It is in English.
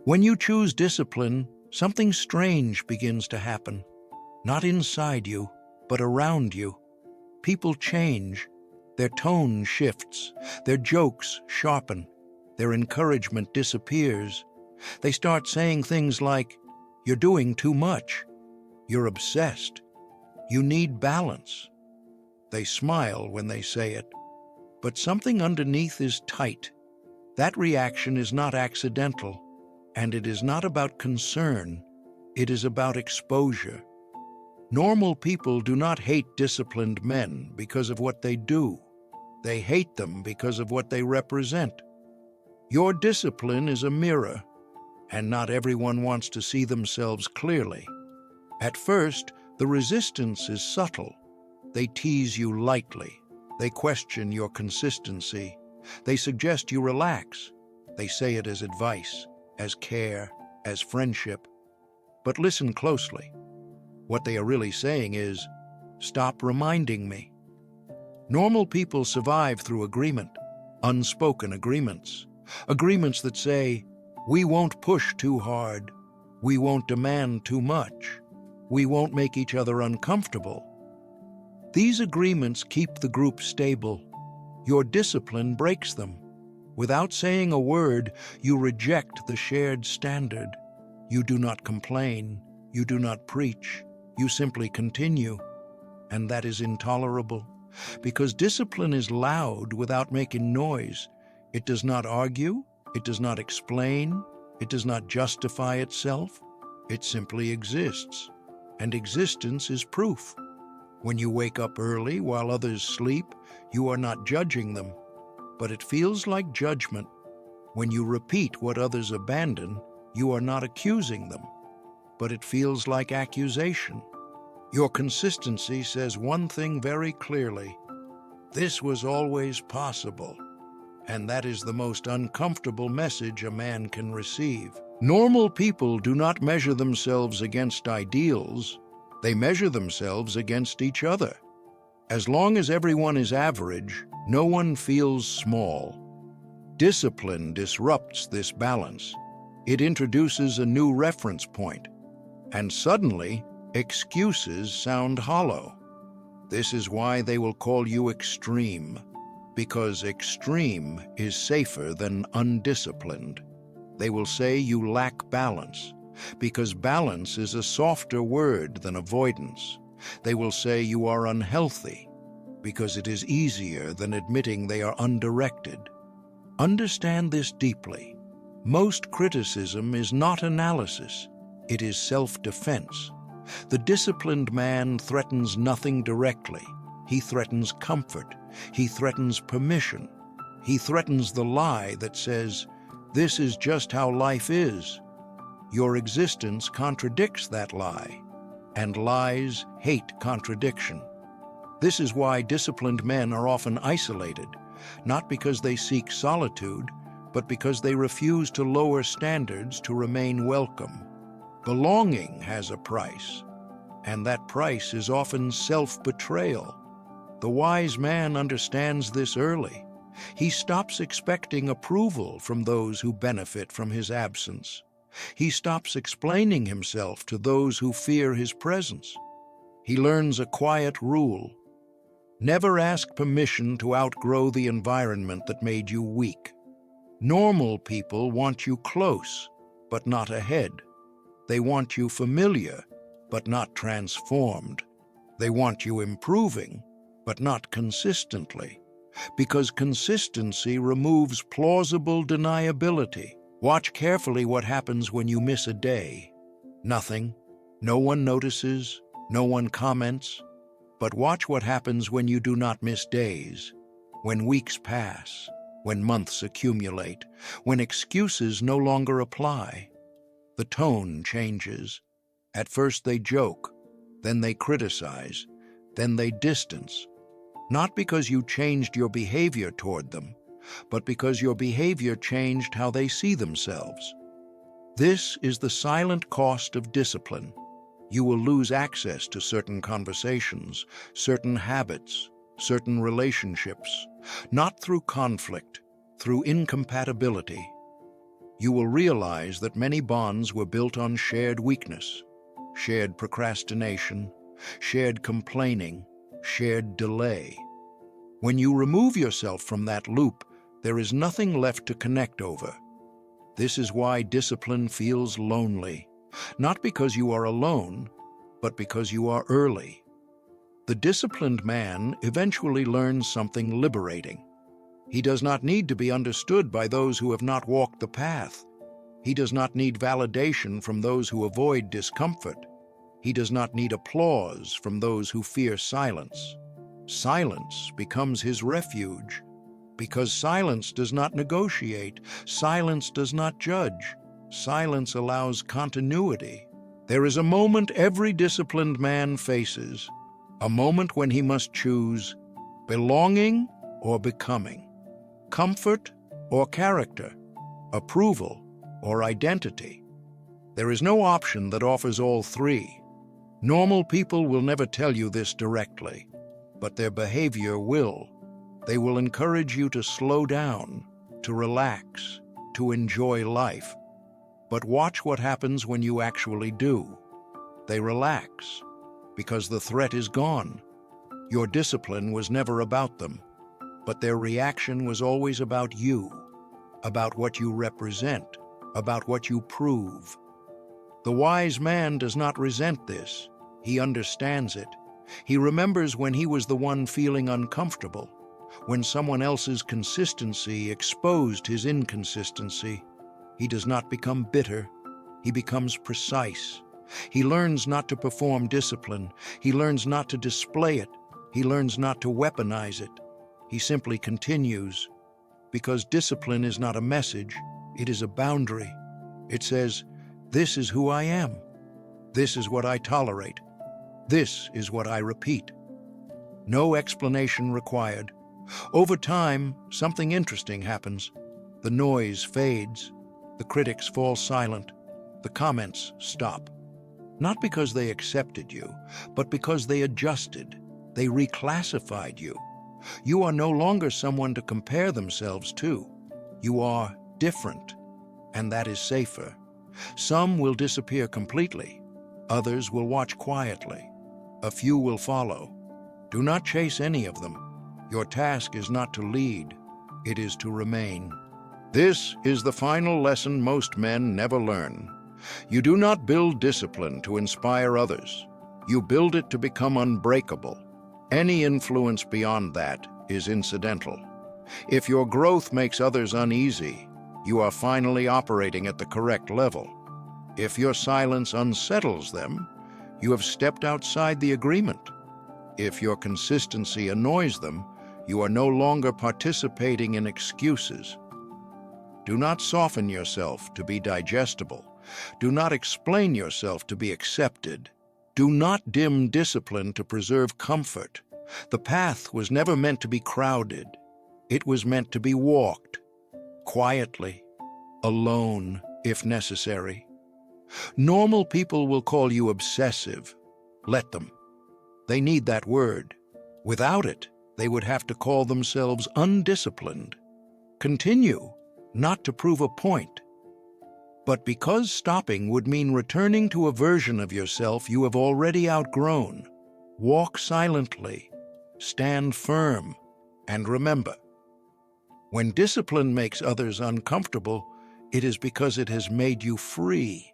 When you choose discipline, something strange begins to happen. Not inside you, but around you. People change. Their tone shifts. Their jokes sharpen. Their encouragement disappears. They start saying things like, "You're doing too much. You're obsessed. You need balance." They smile when they say it, but something underneath is tight. That reaction is not accidental, and it is not about concern. It is about exposure. Normal people do not hate disciplined men because of what they do. They hate them because of what they represent. Your discipline is a mirror, and not everyone wants to see themselves clearly. At first, the resistance is subtle. They tease you lightly. They question your consistency. They suggest you relax. They say it as advice, as care, as friendship. But listen closely. What they are really saying is, "Stop reminding me." Normal people survive through agreement, unspoken agreements. Agreements that say, "We won't push too hard. We won't demand too much. We won't make each other uncomfortable." These agreements keep the group stable. Your discipline breaks them. Without saying a word, you reject the shared standard. You do not complain. You do not preach. You simply continue. And that is intolerable, because discipline is loud without making noise. It does not argue. It does not explain. It does not justify itself. It simply exists. And existence is proof. When you wake up early while others sleep, you are not judging them, but it feels like judgment. When you repeat what others abandon, you are not accusing them, but it feels like accusation. Your consistency says one thing very clearly: this was always possible. And that is the most uncomfortable message a man can receive. Normal people do not measure themselves against ideals. They measure themselves against each other. As long as everyone is average, no one feels small. Discipline disrupts this balance. It introduces a new reference point, and suddenly, excuses sound hollow. This is why they will call you extreme, because extreme is safer than undisciplined. They will say you lack balance, because balance is a softer word than avoidance. They will say you are unhealthy, because it is easier than admitting they are undirected. Understand this deeply. Most criticism is not analysis. It is self-defense. The disciplined man threatens nothing directly. He threatens comfort. He threatens permission. He threatens the lie that says, "This is just how life is." Your existence contradicts that lie, and lies hate contradiction. This is why disciplined men are often isolated, not because they seek solitude, but because they refuse to lower standards to remain welcome. Belonging has a price, and that price is often self-betrayal. The wise man understands this early. He stops expecting approval from those who benefit from his absence. He stops explaining himself to those who fear his presence. He learns a quiet rule: never ask permission to outgrow the environment that made you weak. Normal people want you close, but not ahead. They want you familiar, but not transformed. They want you improving, but not consistently, because consistency removes plausible deniability. Watch carefully what happens when you miss a day. Nothing. No one notices. No one comments. But watch what happens when you do not miss days, when weeks pass, when months accumulate, when excuses no longer apply. The tone changes. At first they joke, then they criticize, then they distance. Not because you changed your behavior toward them, but because your behavior changed how they see themselves. This is the silent cost of discipline. You will lose access to certain conversations, certain habits, certain relationships, not through conflict, through incompatibility. You will realize that many bonds were built on shared weakness, shared procrastination, shared complaining, shared delay. When you remove yourself from that loop, there is nothing left to connect over. This is why discipline feels lonely, not because you are alone, but because you are early. The disciplined man eventually learns something liberating. He does not need to be understood by those who have not walked the path. He does not need validation from those who avoid discomfort. He does not need applause from those who fear silence. Silence becomes his refuge, because silence does not negotiate, silence does not judge, silence allows continuity. There is a moment every disciplined man faces, a moment when he must choose belonging or becoming, comfort or character, approval or identity. There is no option that offers all three. Normal people will never tell you this directly, but their behavior will. They will encourage you to slow down, to relax, to enjoy life. But watch what happens when you actually do. They relax, because the threat is gone. Your discipline was never about them, but their reaction was always about you, about what you represent, about what you prove. The wise man does not resent this. He understands it. He remembers when he was the one feeling uncomfortable, when someone else's consistency exposed his inconsistency. He does not become bitter. He becomes precise. He learns not to perform discipline. He learns not to display it. He learns not to weaponize it. He simply continues, because discipline is not a message, it is a boundary. It says, "This is who I am. This is what I tolerate. This is what I repeat." No explanation required. Over time, something interesting happens. The noise fades. The critics fall silent. The comments stop. Not because they accepted you, but because they adjusted. They reclassified you. You are no longer someone to compare themselves to. You are different, and that is safer. Some will disappear completely. Others will watch quietly. A few will follow. Do not chase any of them. Your task is not to lead, it is to remain. This is the final lesson most men never learn. You do not build discipline to inspire others. You build it to become unbreakable. Any influence beyond that is incidental. If your growth makes others uneasy, you are finally operating at the correct level. If your silence unsettles them, you have stepped outside the agreement. If your consistency annoys them, you are no longer participating in excuses. Do not soften yourself to be digestible. Do not explain yourself to be accepted. Do not dim discipline to preserve comfort. The path was never meant to be crowded. It was meant to be walked, quietly, alone, if necessary. Normal people will call you obsessive. Let them. They need that word. Without it, they would have to call themselves undisciplined. Continue, not to prove a point, but because stopping would mean returning to a version of yourself you have already outgrown. Walk silently, stand firm, and remember, when discipline makes others uncomfortable, it is because it has made you free.